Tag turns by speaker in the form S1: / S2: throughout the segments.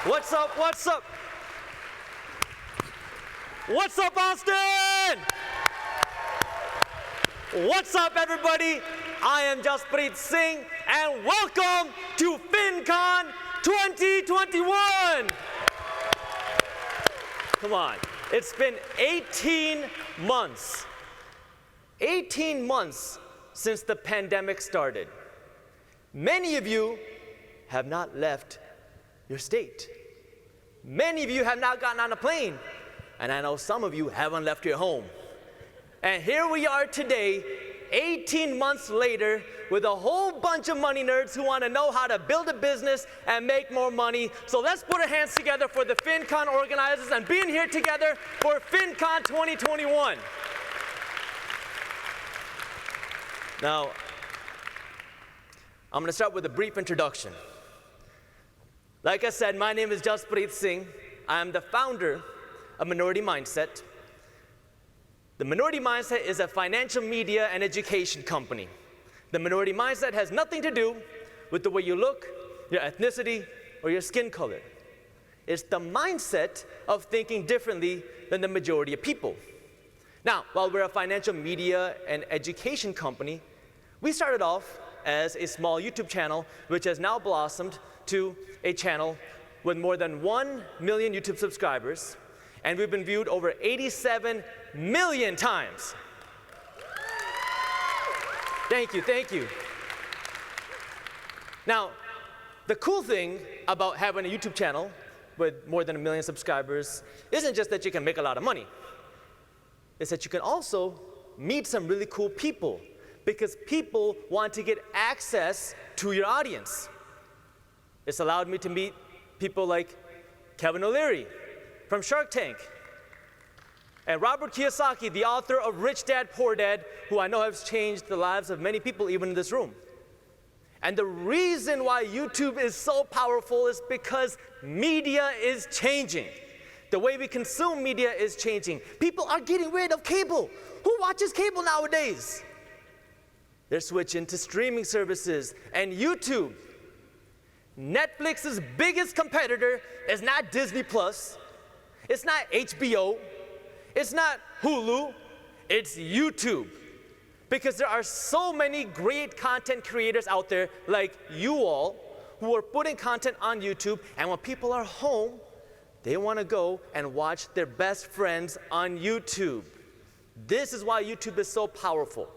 S1: What's up, what's up? What's up, Austin? What's up, everybody? I am Jaspreet Singh, and welcome to FinCon 2021. Come on, it's been 18 months. 18 months since the pandemic started. Many of you have not left your state. Many of you have not gotten on a plane, and I know some of you haven't left your home. And here we are today, 18 months later, with a whole bunch of money nerds who want to know how to build a business and make more money. So let's put our hands together for the FinCon organizers and being here together for FinCon 2021. Now, I'm going to start with a brief introduction. Like I said, my name is Jaspreet Singh. I'm the founder of Minority Mindset. The Minority Mindset is a financial media and education company. The Minority Mindset has nothing to do with the way you look, your ethnicity, or your skin color. It's the mindset of thinking differently than the majority of people. Now, while we're a financial media and education company, we started off as a small YouTube channel, which has now blossomed to a channel with more than 1 million YouTube subscribers, and we've been viewed over 87 million times. Thank you, thank you. Now, the cool thing about having a YouTube channel with more than 1 million subscribers isn't just that you can make a lot of money. It's that you can also meet some really cool people, because people want to get access to your audience. It's allowed me to meet people like Kevin O'Leary from Shark Tank, and Robert Kiyosaki, the author of Rich Dad, Poor Dad, who I know has changed the lives of many people, even in this room. And the reason why YouTube is so powerful is because media is changing. The way we consume media is changing. People are getting rid of cable. Who watches cable nowadays? They're switching to streaming services and YouTube. Netflix's biggest competitor is not Disney Plus, it's not HBO, it's not Hulu, it's YouTube. Because there are so many great content creators out there like you all who are putting content on YouTube, and when people are home, they want to go and watch their best friends on YouTube. This is why YouTube is so powerful.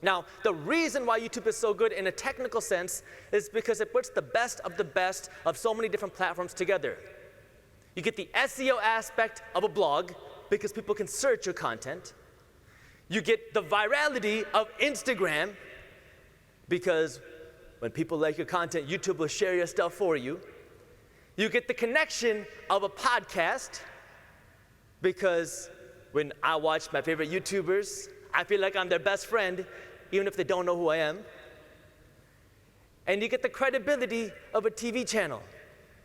S1: Now, the reason why YouTube is so good in a technical sense is because it puts the best of so many different platforms together. You get the SEO aspect of a blog because people can search your content. You get the virality of Instagram because when people like your content, YouTube will share your stuff for you. You get the connection of a podcast because when I watch my favorite YouTubers, I feel like I'm their best friend, even if they don't know who I am. And you get the credibility of a TV channel,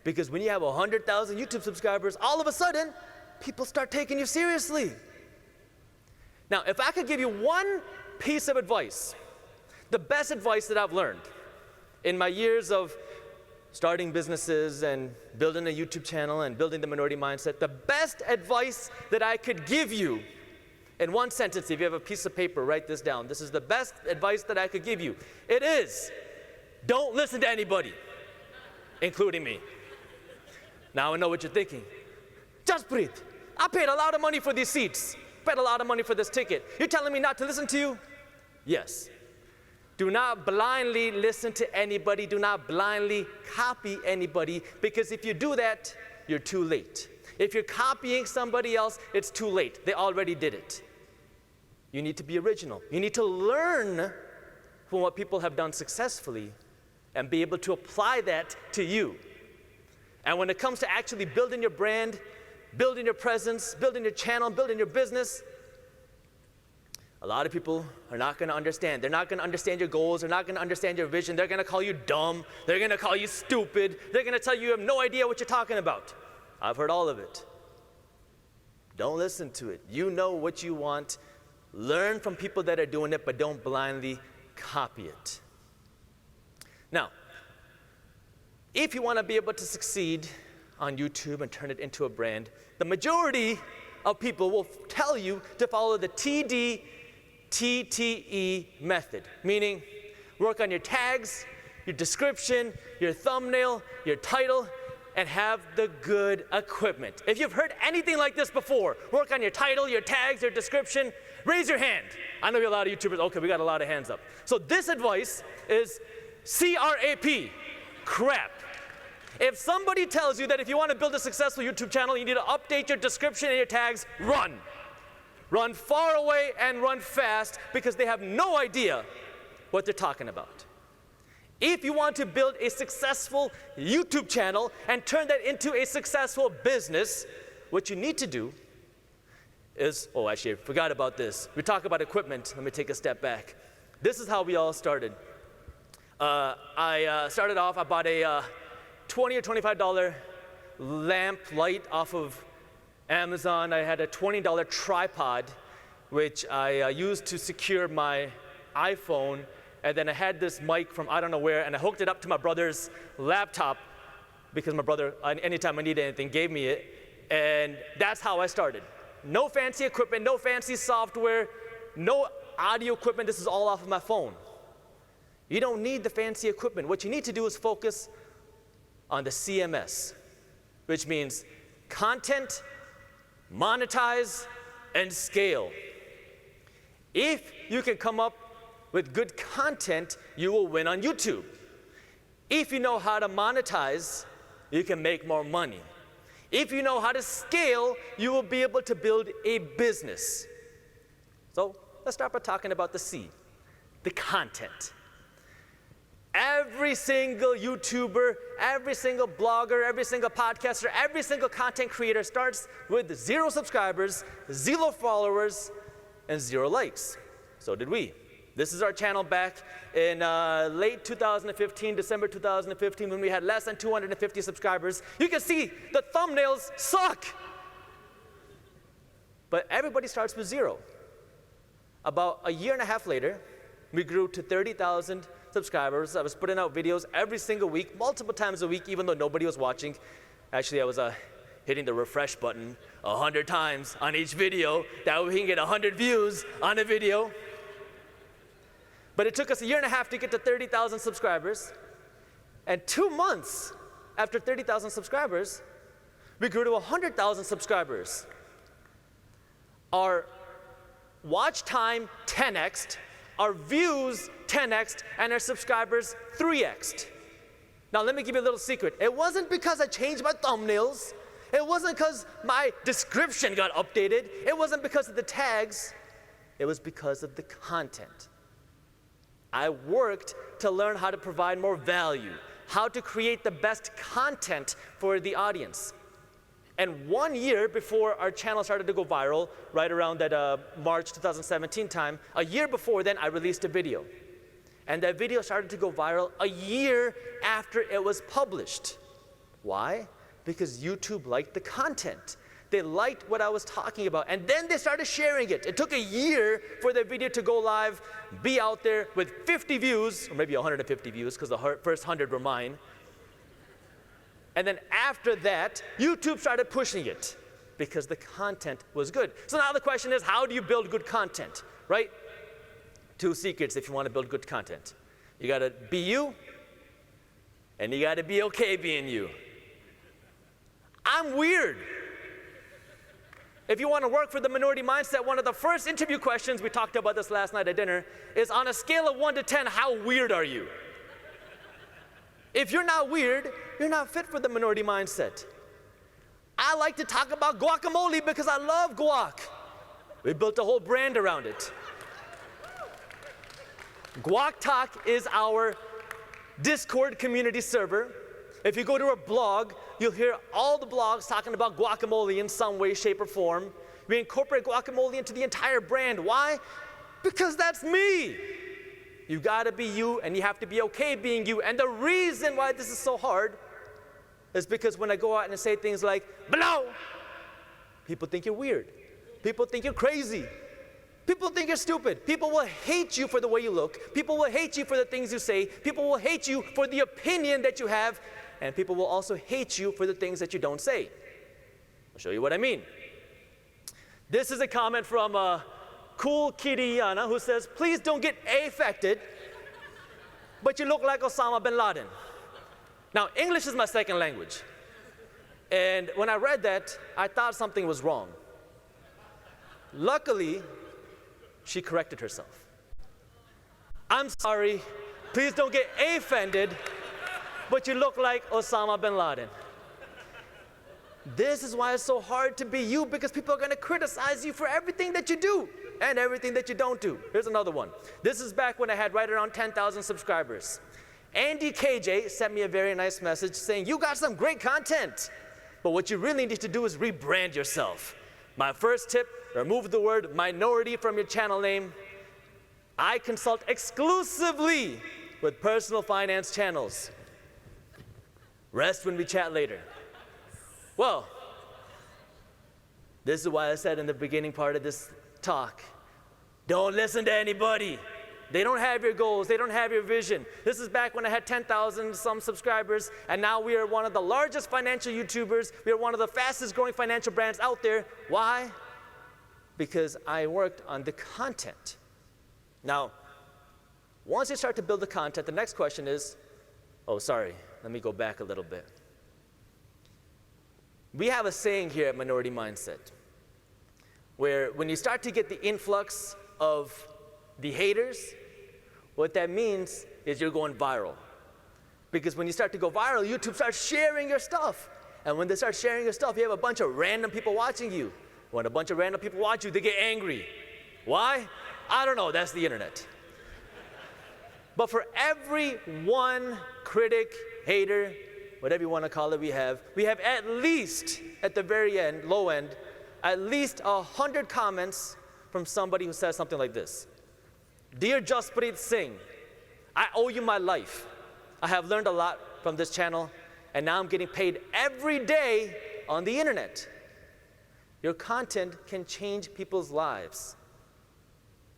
S1: because when you have 100,000 YouTube subscribers, all of a sudden, people start taking you seriously. Now, if I could give you one piece of advice, the best advice that I've learned in my years of starting businesses and building a YouTube channel and building the Minority Mindset, the best advice that I could give you in one sentence, if you have a piece of paper, write this down. This is the best advice that I could give you. It is, don't listen to anybody, including me. Now I know what you're thinking. Jaspreet, I paid a lot of money for these seats. Paid a lot of money for this ticket. You're telling me not to listen to you? Yes. Do not blindly listen to anybody. Do not blindly copy anybody, because if you do that, you're too late. If you're copying somebody else, it's too late. They already did it. You need to be original. You need to learn from what people have done successfully and be able to apply that to you. And when it comes to actually building your brand, building your presence, building your channel, building your business, a lot of people are not going to understand. They're not going to understand your goals. They're not going to understand your vision. They're going to call you dumb. They're going to call you stupid. They're going to tell you you have no idea what you're talking about. I've heard all of it. Don't listen to it. You know what you want. Learn from people that are doing it, but don't blindly copy it. Now, if you want to be able to succeed on YouTube and turn it into a brand, the majority of people will tell you to follow the TDT method, meaning work on your tags, your description, your thumbnail, your title, and have the good equipment. If you've heard anything like this before, work on your title, your tags, your description, raise your hand. I know you're a lot of YouTubers. Okay, we got a lot of hands up. So this advice is CRAP, crap. If somebody tells you that if you want to build a successful YouTube channel, you need to update your description and your tags, run. Run far away and run fast because they have no idea what they're talking about. If you want to build a successful YouTube channel and turn that into a successful business, what you need to do is, oh, actually, I forgot about this. We talk about equipment. Let me take a step back. This is how we all started. I started off, I bought a $20 or $25 lamp light off of Amazon. I had a $20 tripod, which I used to secure my iPhone. And then I had this mic from I don't know where, and I hooked it up to my brother's laptop because my brother, anytime I needed anything, gave me it. And that's how I started. No fancy equipment, no fancy software, no audio equipment. This is all off of my phone. You don't need the fancy equipment. What you need to do is focus on the CMS, which means content, monetize, and scale. If you can come up with good content, you will win on YouTube. If you know how to monetize, you can make more money. If you know how to scale, you will be able to build a business. So let's start by talking about the C, the content. Every single YouTuber, every single blogger, every single podcaster, every single content creator starts with 0 subscribers, 0 followers, and 0 likes. So did we. This is our channel back in late 2015, December 2015, when we had less than 250 subscribers. You can see the thumbnails suck. But everybody starts with 0. About a year and a half later, we grew to 30,000 subscribers. I was putting out videos every single week, multiple times a week, even though nobody was watching. Actually, I was hitting the refresh button 100 times on each video. That way we can get 100 views on a video. But it took us a year and a half to get to 30,000 subscribers. And 2 months after 30,000 subscribers, we grew to 100,000 subscribers. Our watch time 10x'd, our views 10x'd, and our subscribers 3x'd. Now let me give you a little secret. It wasn't because I changed my thumbnails. It wasn't because my description got updated. It wasn't because of the tags. It was because of the content. I worked to learn how to provide more value, how to create the best content for the audience. And 1 year before our channel started to go viral, right around that March 2017 time, a year before then, I released a video. And that video started to go viral a year after it was published. Why? Because YouTube liked the content. They liked what I was talking about, and then they started sharing it. It took a year for the video to go live, be out there with 50 views, or maybe 150 views, because the first 100 were mine. And then after that, YouTube started pushing it because the content was good. So now the question is, how do you build good content, right? 2 secrets if you want to build good content. You got to be you, and you got to be okay being you. I'm weird. If you want to work for the minority mindset, one of the first interview questions, we talked about this last night at dinner, is on a scale of 1 to 10, how weird are you? If you're not weird, you're not fit for the minority mindset. I like to talk about guacamole because I love guac. We built a whole brand around it. Guac Talk is our Discord community server. If you go to our blog, you'll hear all the blogs talking about guacamole in some way, shape, or form. We incorporate guacamole into the entire brand. Why? Because that's me. You gotta be you, and you have to be okay being you. And the reason why this is so hard is because when I go out and say things like, blow, people think you're weird. People think you're crazy. People think you're stupid. People will hate you for the way you look. People will hate you for the things you say. People will hate you for the opinion that you have. and people will also hate you for the things that you don't say. I'll show you what I mean. This is a comment from Cool Kitty Yana, who says, please don't get affected, but you look like Osama bin Laden. Now, English is my second language. And when I read that, I thought something was wrong. Luckily, she corrected herself. I'm sorry, please don't get offended, but you look like Osama bin Laden. This is why it's so hard to be you, because people are going to criticize you for everything that you do and everything that you don't do. Here's another one. This is back when I had right around 10,000 subscribers. Andy KJ sent me a very nice message saying, you got some great content, but what you really need to do is rebrand yourself. My first tip, remove the word minority from your channel name. I consult exclusively with personal finance channels. Rest when we chat later. Well, this is why I said in the beginning part of this talk, don't listen to anybody. They don't have your goals. They don't have your vision. This is back when I had 10,000 some subscribers, and now we are one of the largest financial YouTubers. We are one of the fastest growing financial brands out there. Why? Because I worked on the content. Now, once you start to build the content, the next question is, oh, sorry, let me go back a little bit. We have a saying here at Minority Mindset, where when you start to get the influx of the haters, what that means is you're going viral. Because when you start to go viral, YouTube starts sharing your stuff. And when they start sharing your stuff, you have a bunch of random people watching you. When a bunch of random people watch you, they get angry. Why? I don't know, that's the internet. But for every one critic, hater, whatever you want to call it, we have at least, at the very end, low end, at least 100 comments from somebody who says something like this. Dear Jaspreet Singh, I owe you my life. I have learned a lot from this channel, and now I'm getting paid every day on the internet. Your content can change people's lives.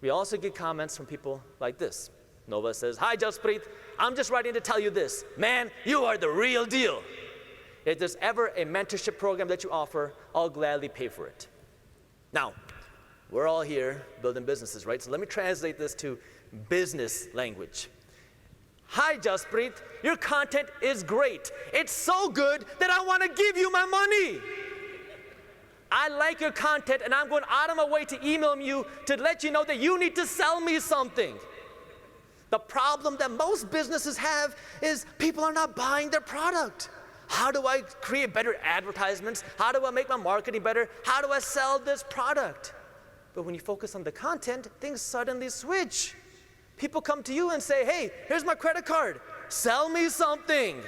S1: We also get comments from people like this. Nova says, hi Jaspreet, I'm just writing to tell you this. Man, you are the real deal. If there's ever a mentorship program that you offer, I'll gladly pay for it. Now, we're all here building businesses, right? So let me translate this to business language. Hi Jaspreet, your content is great. It's so good that I want to give you my money. I like your content and I'm going out of my way to email you to let you know that you need to sell me something. The problem that most businesses have is people are not buying their product. How do I create better advertisements? How do I make my marketing better? How do I sell this product? But when you focus on the content, things suddenly switch. People come to you and say, hey, here's my credit card. Sell me something.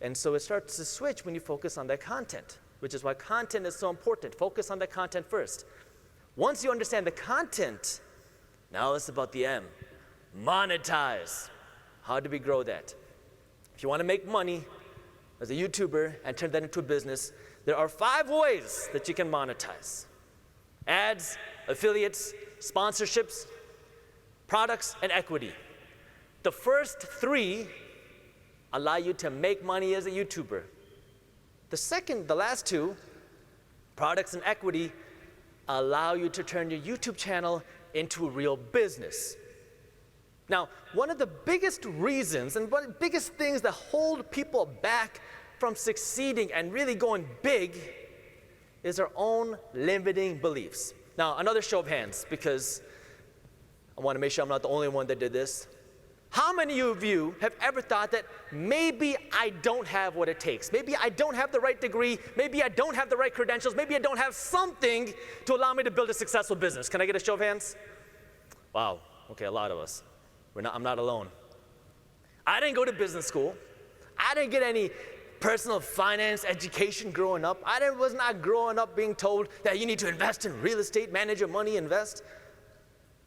S1: And so it starts to switch when you focus on that content, which is why content is so important. Focus on the content first. Once you understand the content, now it's about the M. Monetize. How do we grow that? If you want to make money as a YouTuber and turn that into a business, there are 5 ways that you can monetize. Ads, affiliates, sponsorships, products, and equity. The first 3 allow you to make money as a YouTuber. The last 2, products and equity, allow you to turn your YouTube channel into a real business. Now, one of the biggest reasons and one of the biggest things that hold people back from succeeding and really going big is their own limiting beliefs. Now, another show of hands, because I want to make sure I'm not the only one that did this. How many of you have ever thought that maybe I don't have what it takes? Maybe I don't have the right degree. Maybe I don't have the right credentials. Maybe I don't have something to allow me to build a successful business. Can I get a show of hands? Wow, okay, a lot of us. I'm not alone. I didn't go to business school. I didn't get any personal finance education growing up. Was not growing up being told that you need to invest in real estate, manage your money, invest.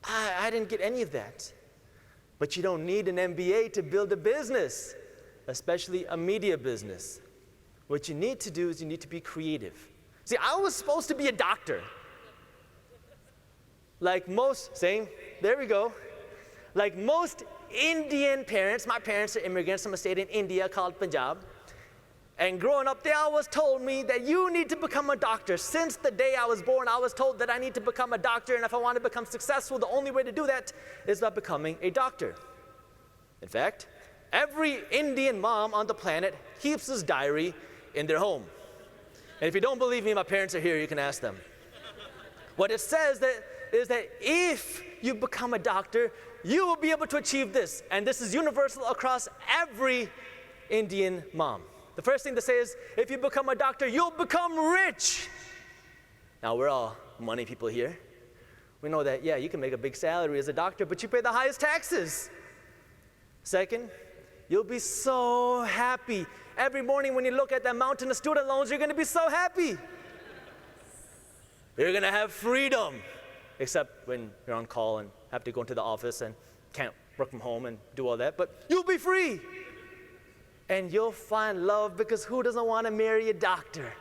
S1: I didn't get any of that. But you don't need an MBA to build a business, especially a media business. What you need to do is you need to be creative. See, I was supposed to be a doctor. Like most, there we go. Like most Indian parents. My parents are immigrants from a state in India called Punjab. And growing up, they always told me that you need to become a doctor. Since the day I was born, I was told that I need to become a doctor, and if I want to become successful, the only way to do that is by becoming a doctor. In fact, every Indian mom on the planet keeps this diary in their home. And if you don't believe me, my parents are here, you can ask them. What it says is that if you become a doctor, you will be able to achieve this. And this is universal across every Indian mom. The first thing they say is, if you become a doctor, you'll become rich. Now, we're all money people here. We know that, yeah, you can make a big salary as a doctor, but you pay the highest taxes. Second, you'll be so happy. Every morning when you look at that mountain of student loans, you're going to be so happy. You're going to have freedom, except when you're on call and have to go into the office and can't work from home and do all that, but you'll be free. And you'll find love, because who doesn't want to marry a doctor?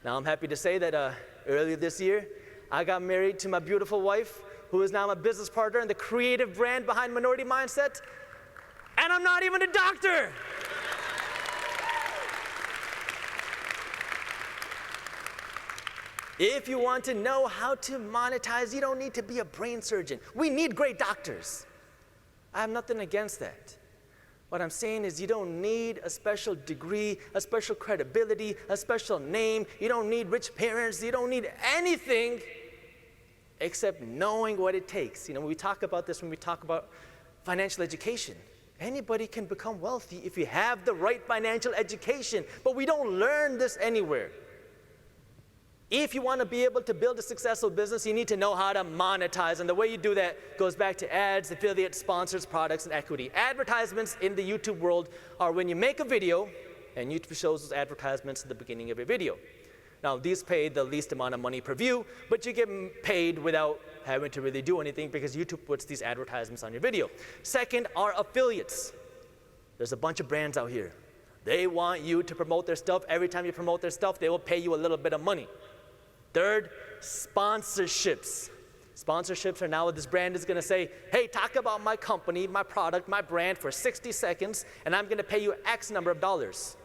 S1: Now, I'm happy to say that earlier this year, I got married to my beautiful wife, who is now my business partner and the creative brand behind Minority Mindset, and I'm not even a doctor. If you want to know how to monetize, you don't need to be a brain surgeon. We need great doctors. I have nothing against that. What I'm saying is you don't need a special degree, a special credibility, a special name. You don't need rich parents. You don't need anything except knowing what it takes. You know, we talk about this when we talk about financial education. Anybody can become wealthy if you have the right financial education, but we don't learn this anywhere. If you want to be able to build a successful business, you need to know how to monetize. And the way you do that goes back to ads, affiliates, sponsors, products, and equity. Advertisements in the YouTube world are when you make a video, and YouTube shows those advertisements at the beginning of your video. Now, these pay the least amount of money per view, but you get paid without having to really do anything, because YouTube puts these advertisements on your video. Second are affiliates. There's a bunch of brands out here. They want you to promote their stuff. Every time you promote their stuff, they will pay you a little bit of money. Third, sponsorships. Sponsorships are now what this brand is going to say, hey, talk about my company, my product, my brand for 60 seconds, and I'm going to pay you X number of dollars.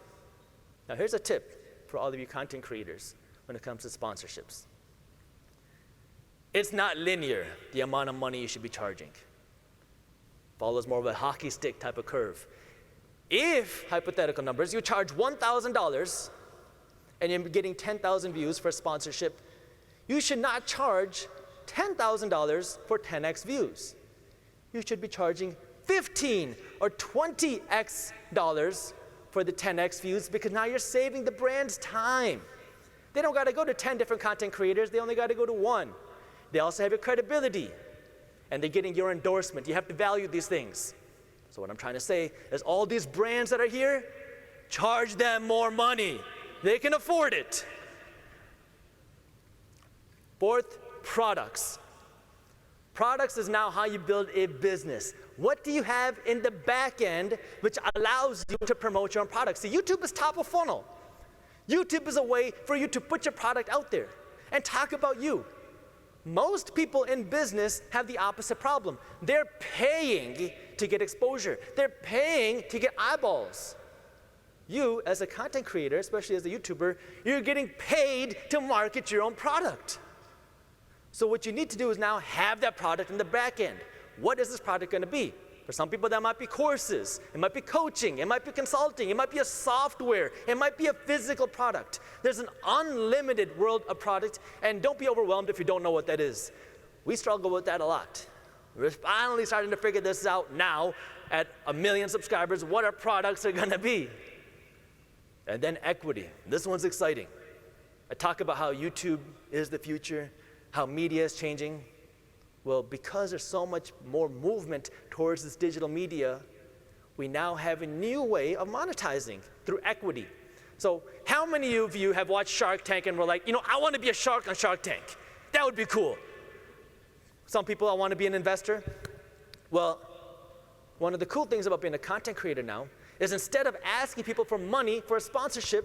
S1: Now, here's a tip for all of you content creators when it comes to sponsorships. It's not linear, the amount of money you should be charging. Follows more of a hockey stick type of curve. If, hypothetical numbers, you charge $1,000, and you're getting 10,000 views for sponsorship, you should not charge $10,000 for 10x views. You should be charging 15 or 20x dollars for the 10x views, because now you're saving the brand's time. They don't got to go to 10 different content creators. They only got to go to one. They also have your credibility, and they're getting your endorsement. You have to value these things. So what I'm trying to say is all these brands that are here, charge them more money. They can afford it. Fourth, products. Products is now how you build a business. What do you have in the back end which allows you to promote your own products? See, YouTube is top of funnel. YouTube is a way for you to put your product out there and talk about you. Most people in business have the opposite problem. They're paying to get exposure. They're paying to get eyeballs. You, as a content creator, especially as a YouTuber, you're getting paid to market your own product. So what you need to do is now have that product in the back end. What is this product going to be? For some people, that might be courses. It might be coaching. It might be consulting. It might be a software. It might be a physical product. There's an unlimited world of product, and don't be overwhelmed if you don't know what that is. We struggle with that a lot. We're finally starting to figure this out now at 1 million subscribers, what our products are going to be. And then equity. This one's exciting. I talk about how YouTube is the future, how media is changing. Well, because there's so much more movement towards this digital media, we now have a new way of monetizing through equity. So how many of you have watched Shark Tank and were like, you know, I want to be a shark on Shark Tank. That would be cool. Some people, I want to be an investor. Well, one of the cool things about being a content creator now is instead of asking people for money for a sponsorship,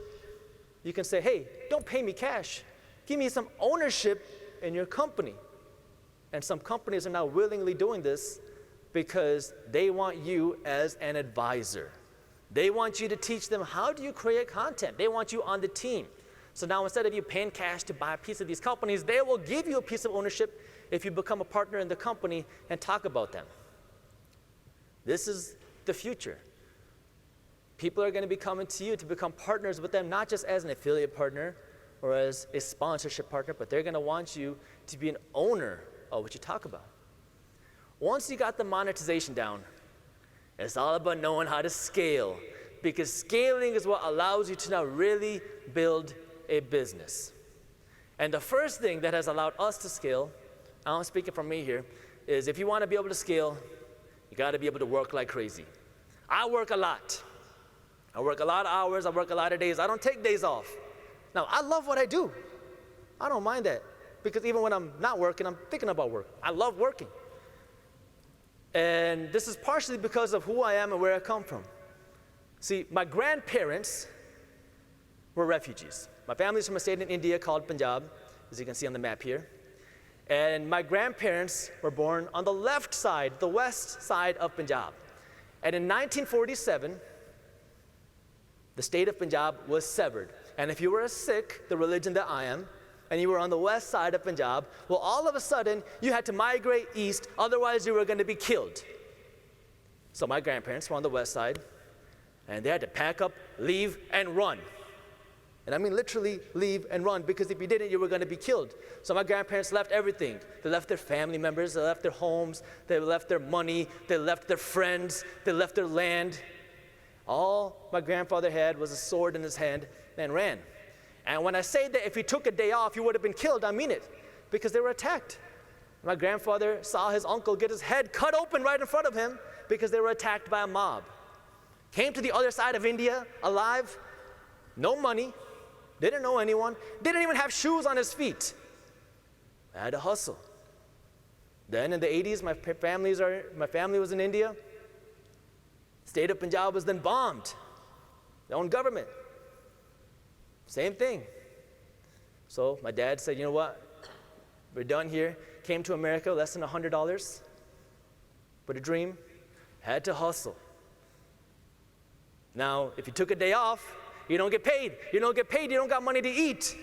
S1: you can say, hey, don't pay me cash. Give me some ownership in your company. And some companies are now willingly doing this because they want you as an advisor. They want you to teach them how do you create content. They want you on the team. So now instead of you paying cash to buy a piece of these companies, they will give you a piece of ownership if you become a partner in the company and talk about them. This is the future. People are going to be coming to you to become partners with them, not just as an affiliate partner or as a sponsorship partner, but they're going to want you to be an owner of what you talk about. Once you got the monetization down, it's all about knowing how to scale, because scaling is what allows you to now really build a business. And the first thing that has allowed us to scale, I'm speaking from me here, is if you want to be able to scale, you got to be able to work like crazy. I work a lot. I work a lot of hours, I work a lot of days. I don't take days off. Now, I love what I do. I don't mind that, because even when I'm not working, I'm thinking about work. I love working. And this is partially because of who I am and where I come from. See, my grandparents were refugees. My family's from a state in India called Punjab, as you can see on the map here. And my grandparents were born on the left side, the west side of Punjab. And in 1947, the state of Punjab was severed. And if you were a Sikh, the religion that I am, and you were on the west side of Punjab, well, all of a sudden, you had to migrate east, otherwise you were going to be killed. So my grandparents were on the west side, and they had to pack up, leave, and run. And I mean literally leave and run, because if you didn't, you were going to be killed. So my grandparents left everything. They left their family members, they left their homes, they left their money, they left their friends, they left their land. All my grandfather had was a sword in his hand and ran. And when I say that if he took a day off, he would have been killed, I mean it, because they were attacked. My grandfather saw his uncle get his head cut open right in front of him because they were attacked by a mob. Came to the other side of India alive, no money, didn't know anyone, didn't even have shoes on his feet. I had to hustle. Then in the 80s, my family was in India. State of Punjab was then bombed. Their own government. Same thing. So my dad said, you know what? We're done here. Came to America, less than $100. But a dream, had to hustle. Now, if you took a day off, you don't get paid. You don't get paid, you don't got money to eat.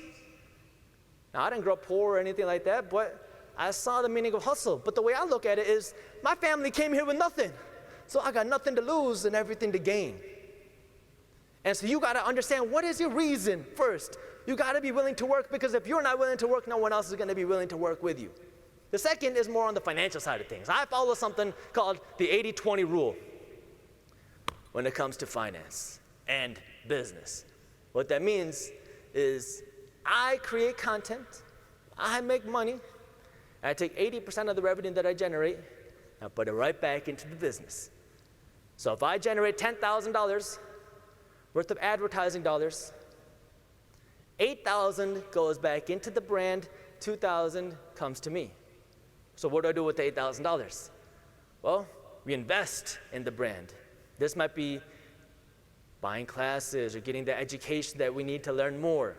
S1: Now, I didn't grow up poor or anything like that, but I saw the meaning of hustle. But the way I look at it is, my family came here with nothing. So I got nothing to lose and everything to gain. And so you got to understand, what is your reason first? You got to be willing to work, because if you're not willing to work, no one else is going to be willing to work with you. The second is more on the financial side of things. I follow something called the 80-20 rule when it comes to finance and business. What that means is I create content, I make money, and I take 80% of the revenue that I generate and I put it right back into the business. So if I generate $10,000 worth of advertising dollars, $8,000 goes back into the brand, $2,000 comes to me. So what do I do with the $8,000? Well, we invest in the brand. This might be buying classes or getting the education that we need to learn more.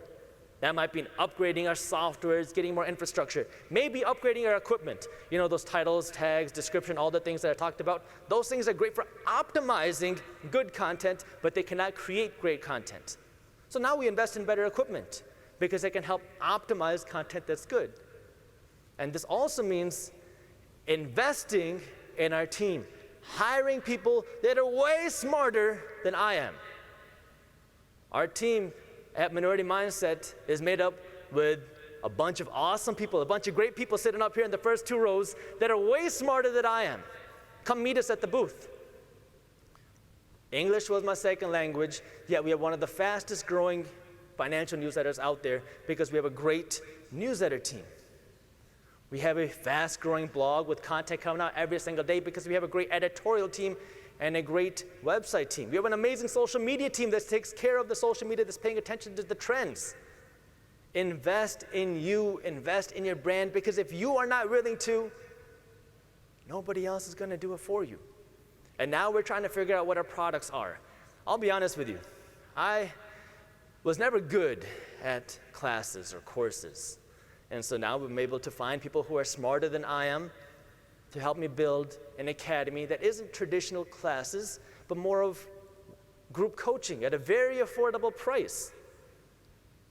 S1: That might be upgrading our software, getting more infrastructure. Maybe upgrading our equipment. You know, those titles, tags, description, all the things that I talked about. Those things are great for optimizing good content, but they cannot create great content. So now we invest in better equipment because it can help optimize content that's good. And this also means investing in our team, hiring people that are way smarter than I am. Our team at Minority Mindset is made up with a bunch of awesome people, a bunch of great people sitting up here in the first two rows that are way smarter than I am. Come meet us at the booth. English was my second language, yet we have one of the fastest growing financial newsletters out there because we have a great newsletter team. We have a fast growing blog with content coming out every single day because we have a great editorial team and a great website team. We have an amazing social media team that takes care of the social media, that's paying attention to the trends. Invest in you, invest in your brand, because if you are not willing to, nobody else is going to do it for you. And now we're trying to figure out what our products are. I'll be honest with you. I was never good at classes or courses. And so now I'm able to find people who are smarter than I am to help me build an academy that isn't traditional classes, but more of group coaching at a very affordable price.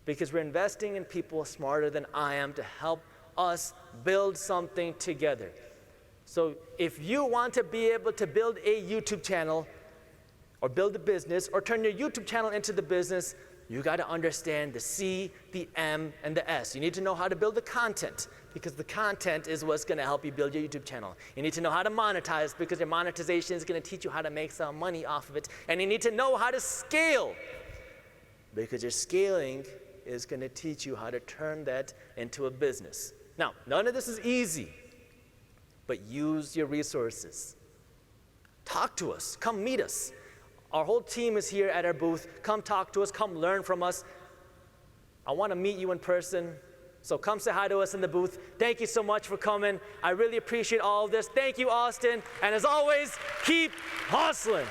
S1: Because we're investing in people smarter than I am to help us build something together. So if you want to be able to build a YouTube channel, or build a business, or turn your YouTube channel into the business, you got to understand the C, the M, and the S. You need to know how to build the content, because the content is what's going to help you build your YouTube channel. You need to know how to monetize, because your monetization is going to teach you how to make some money off of it. And you need to know how to scale, because your scaling is going to teach you how to turn that into a business. Now, none of this is easy, but use your resources. Talk to us. Come meet us. Our whole team is here at our booth. Come talk to us. Come learn from us. I want to meet you in person, so come say hi to us in the booth. Thank you so much for coming. I really appreciate all of this. Thank you, Austin. And as always, keep hustling.